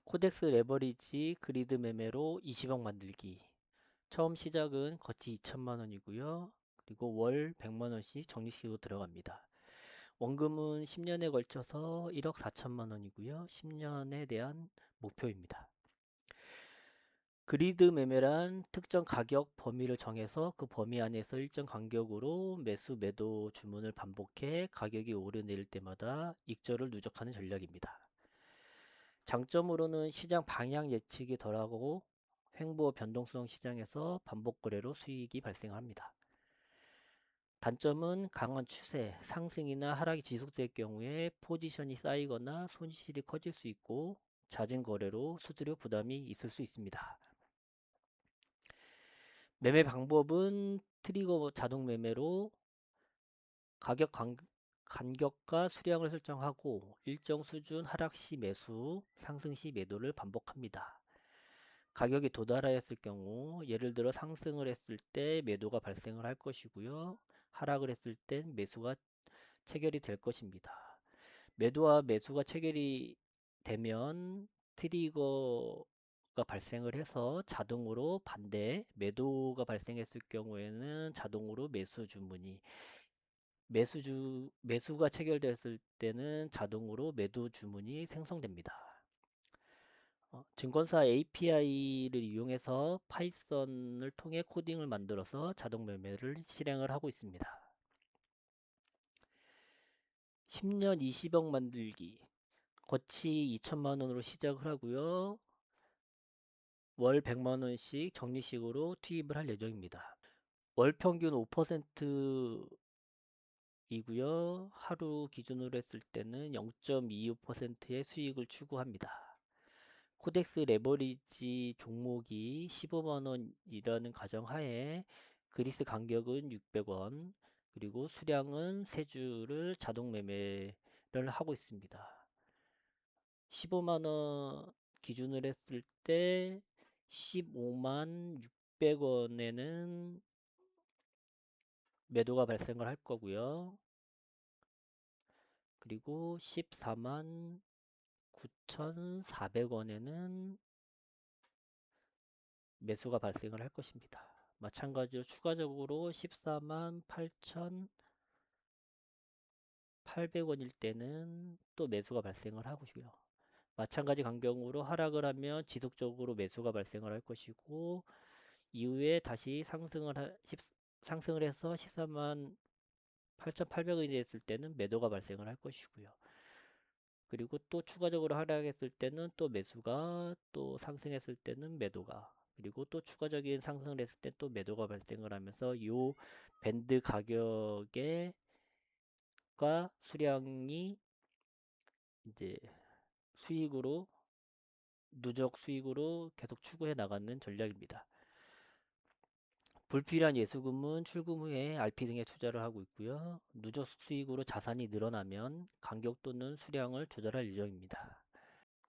코덱스 레버리지 그리드 매매로 20억 만들기. 처음 시작은 거치 2천만 원이고요. 그리고 월 100만 원씩 적립식으로 들어갑니다. 원금은 10년에 걸쳐서 1억 4천만 원이고요. 10년에 대한 목표입니다. 그리드 매매란 특정 가격 범위를 정해서 그 범위 안에서 일정 간격으로 매수 매도 주문을 반복해 가격이 오르내릴 때마다 익절을 누적하는 전략입니다. 장점으로는 시장 방향 예측이 덜하고 횡보 변동성 시장에서 반복 거래로 수익이 발생합니다. 단점은 강한 추세, 상승이나 하락이 지속될 경우에 포지션이 쌓이거나 손실이 커질 수 있고 잦은 거래로 수수료 부담이 있을 수 있습니다. 매매 방법은 트리거 자동 매매로 가격 간격과 수량을 설정하고 일정 수준 하락 시 매수, 상승 시 매도를 반복합니다. 가격이 도달하였을 경우 예를 들어 상승을 했을 때 매도가 발생을 할 것이고요. 하락을 했을 땐 매수가 체결이 될 것입니다. 매도와 매수가 체결이 되면 트리거가 발생을 해서 자동으로 반대 매도가 발생했을 경우에는 자동으로 매수 주문이 매수가 체결됐을 때는 자동으로 매도 주문이 생성됩니다. 증권사 API를 이용해서 파이썬을 통해 코딩을 만들어서 자동 매매를 실행을 하고 있습니다. 10년 20억 만들기. 거치 2천만 원으로 시작을 하고요. 월 100만 원씩 적립식으로 투입을 할 예정입니다. 월 평균 5%이고요. 하루 기준으로 했을 때는 0.25%의 수익을 추구합니다. 코덱스 레버리지 종목이 15만 원이라는 가정하에 그리스 간격은 600원, 그리고 수량은 3주를 자동 매매를 하고 있습니다. 15만 원 기준으로 했을 때 15만 600원에는 매도가 발생을 할 거고요. 그리고 14만 9,400원에는 매수가 발생을 할 것입니다. 마찬가지로 추가적으로 14만 8,800원일 때는 또 매수가 발생을 하고요. 마찬가지 간격으로 하락을 하면 지속적으로 매수가 발생을 할 것이고 이후에 다시 상승을 해서 14만 8,800원이 됐을 때는 매도가 발생을 할 것이고요. 그리고 또 추가적으로 하락했을 때는 또 매수가, 또 상승했을 때는 매도가, 그리고 또 추가적인 상승을 했을 때 또 매도가 발생을 하면서 이 밴드 가격의 과 수량이 이제 수익으로 누적 수익으로 계속 추구해 나가는 전략입니다. 불필요한 예수금은 출금 후에 RP 등에 투자를 하고 있고요. 누적 수익으로 자산이 늘어나면 간격 또는 수량을 조절할 예정입니다.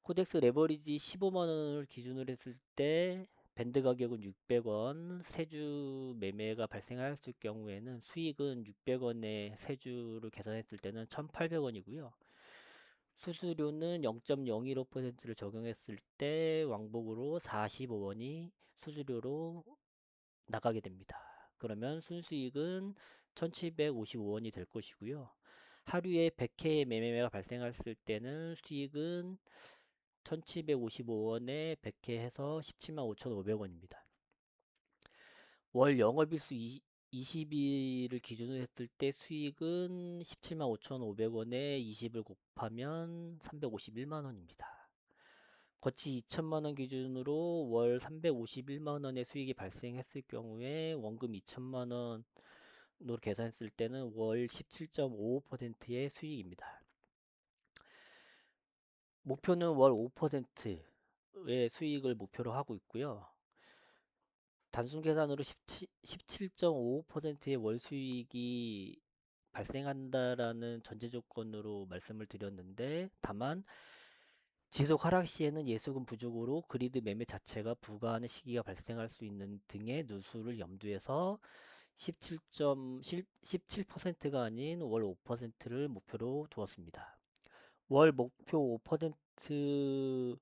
코덱스 레버리지 15만 원을 기준으로 했을 때 밴드 가격은 600원, 세주 매매가 발생할 경우에는 수익은 600원에 세주를 계산했을 때는 1,800원이고요. 수수료는 0.015%를 적용했을 때 왕복으로 45원이 수수료로 나가게 됩니다. 그러면 순수익은 1,755원이 될 것이고요. 하루에 100회 매매가 발생했을 때는 수익은 1,755원에 100회 해서 17만 5,500원입니다. 월 영업일수 20일을 기준으로 했을 때 수익은 17만 5,500원에 20을 곱하면 351만 원입니다. 거치 2천만 원 기준으로 월 351만 원의 수익이 발생했을 경우에 원금 2천만 원으로 계산했을 때는 월 17.55%의 수익입니다. 목표는 월 5%의 수익을 목표로 하고 있고요. 단순 계산으로 17.55%의 월 수익이 발생한다라는 전제 조건으로 말씀을 드렸는데, 다만 지속 하락 시에는 예수금 부족으로 그리드 매매 자체가 부과하는 시기가 발생할 수 있는 등의 누수를 염두해서 17%가 아닌 월 5%를 목표로 두었습니다. 월 목표 5%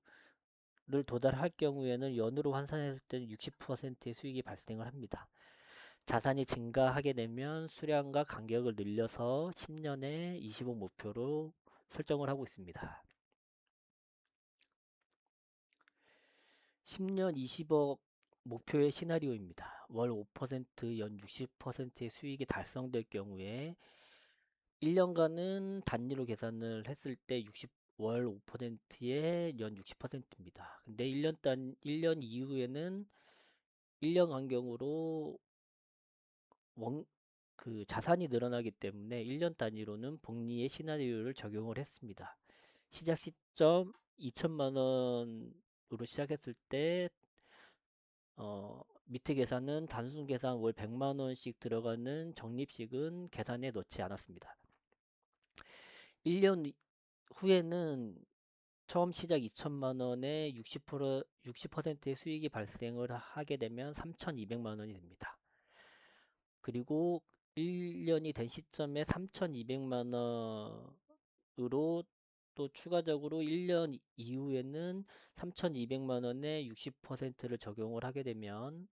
도달할 경우에는 연으로 환산했을 때는 60%의 수익이 발생을 합니다. 자산이 증가하게 되면 수량과 간격을 늘려서 10년에 20억 목표로 설정을 하고 있습니다. 10년 20억 목표의 시나리오입니다. 월 5%, 연 60%의 수익이 달성될 경우에 1년간은 단위로 계산을 했을 때 월 5%에 연 60%입니다. 근데 1년 이후에는 1년 간격으로 자산이 늘어나기 때문에 1년 단위로는 복리의 시나리오를 적용을 했습니다. 시작 시점 2천만 원으로 시작했을 때 밑에 계산은 단순 계산 월 100만 원씩 들어가는 적립식은 계산에 넣지 않았습니다. 1년 후에는 처음 시작 2천만 원에 60%의 수익이 발생을 하게 되면 3,200만 원이 됩니다. 그리고 1년이 된 시점에 3,200만 원으로 또 추가적으로 1년 이후에는 3,200만 원에 60%를 적용을 하게 되면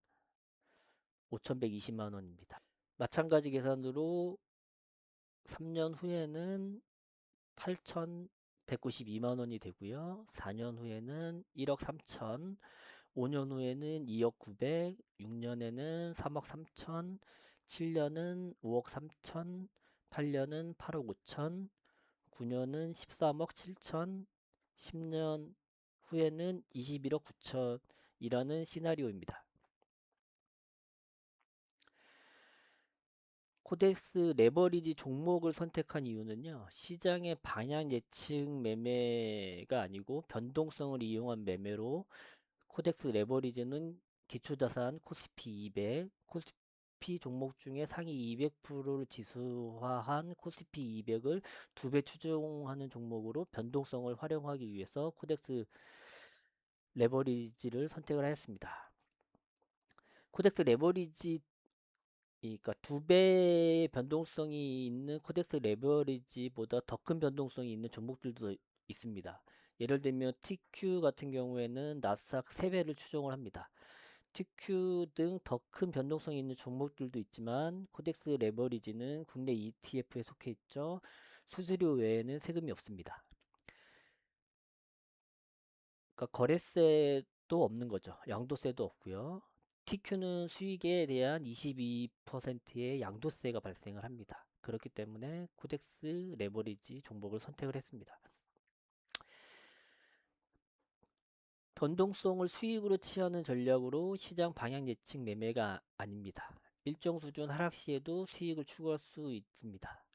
5,120만 원입니다. 마찬가지 계산으로 3년 후에는 8,192만 원이 되고요. 4년 후에는 1억 3천, 5년 후에는 2억 9백, 6년에는 3억 3천, 7년은 5억 3천, 8년은 8억 5천, 9년은 13억 7천, 10년 후에는 21억 9천이라는 시나리오입니다. 코덱스 레버리지 종목을 선택한 이유는요. 시장의 방향 예측 매매가 아니고 변동성을 이용한 매매로 코덱스 레버리지는 기초자산 코스피 200, 코스피 종목 중에 상위 200%를 지수화한 코스피 200을 2배 추종하는 종목으로 변동성을 활용하기 위해서 코덱스 레버리지를 선택을 하였습니다. 코덱스 레버리지 그러니까 2배의 변동성이 있는 코덱스 레버리지보다 더 큰 변동성이 있는 종목들도 있습니다. 예를 들면 TQ 같은 경우에는 나스닥 3배를 추종을 합니다. TQ 등 더 큰 변동성이 있는 종목들도 있지만 코덱스 레버리지는 국내 ETF에 속해 있죠. 수수료 외에는 세금이 없습니다. 그러니까 거래세도 없는 거죠. 양도세도 없고요. TQ는 수익에 대한 22%의 양도세가 발생을 합니다. 그렇기 때문에 코덱스 레버리지 종목을 선택을 했습니다. 변동성을 수익으로 취하는 전략으로 시장 방향 예측 매매가 아닙니다. 일정 수준 하락 시에도 수익을 추구할 수 있습니다.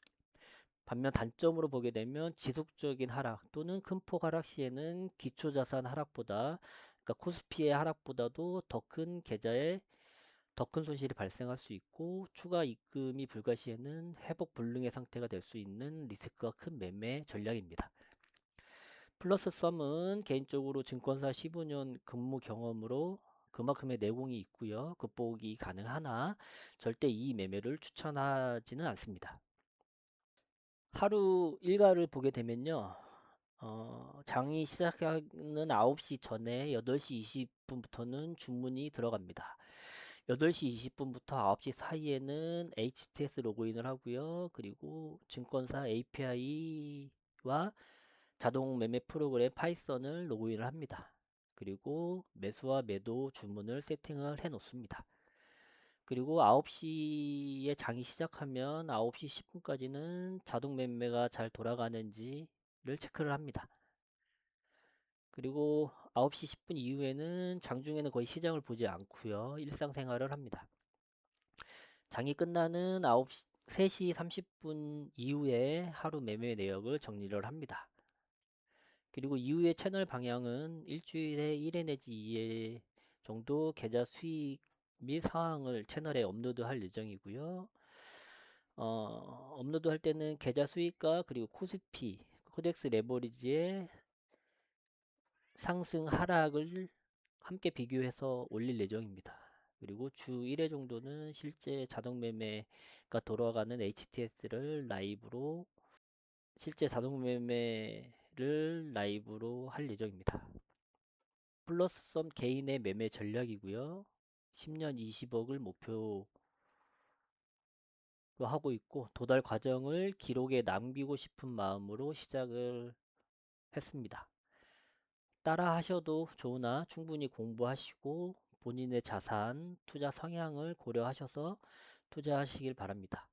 반면 단점으로 보게 되면 지속적인 하락 또는 큰 폭 하락 시에는 기초자산 하락보다 그러니까 코스피의 하락보다도 더 큰 계좌에 더 큰 손실이 발생할 수 있고 추가 입금이 불가 시에는 회복 불능의 상태가 될 수 있는 리스크가 큰 매매 전략입니다. 플러스 썸은 개인적으로 증권사 15년 근무 경험으로 그만큼의 내공이 있고요. 극복이 가능하나 절대 이 매매를 추천하지는 않습니다. 하루 일과를 보게 되면요. 장이 시작하는 9시 전에 8시 20분부터는 주문이 들어갑니다. 8시 20분부터 9시 사이에는 HTS 로그인을 하고요. 그리고 증권사 API와 자동 매매 프로그램 파이썬을 로그인을 합니다. 그리고 매수와 매도 주문을 세팅을 해 놓습니다. 그리고 9시에 장이 시작하면 9시 10분까지는 자동 매매가 잘 돌아가는지를 체크를 합니다. 그리고 9시 10분 이후에는 장중에는 거의 시장을 보지 않고요. 일상생활을 합니다. 장이 끝나는 3시 30분 이후에 하루 매매 내역을 정리를 합니다. 그리고 이후에 채널 방향은 일주일에 1회 내지 2회 정도 계좌 수익 및 상황을 채널에 업로드할 예정이고요. 업로드할 때는 계좌 수익과 그리고 코스피, 코덱스 레버리지의 상승 하락을 함께 비교해서 올릴 예정입니다. 그리고 주 1회 정도는 실제 자동 매매가 돌아가는 HTS를 실제 자동 매매를 라이브로 할 예정입니다. 플러스 썸 개인의 매매 전략이고요. 10년 20억을 목표로 하고 있고 도달 과정을 기록에 남기고 싶은 마음으로 시작을 했습니다. 따라 하셔도 좋으나 충분히 공부하시고 본인의 자산, 투자 성향을 고려하셔서 투자하시길 바랍니다.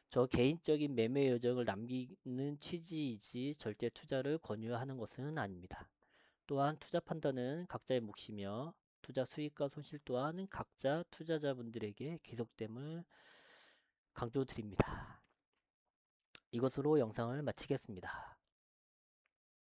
저 개인적인 매매 여정을 남기는 취지이지 절대 투자를 권유하는 것은 아닙니다. 또한 투자 판단은 각자의 몫이며 투자 수익과 손실 또한 각자 투자자분들에게 귀속됨을 강조드립니다. 이것으로 영상을 마치겠습니다.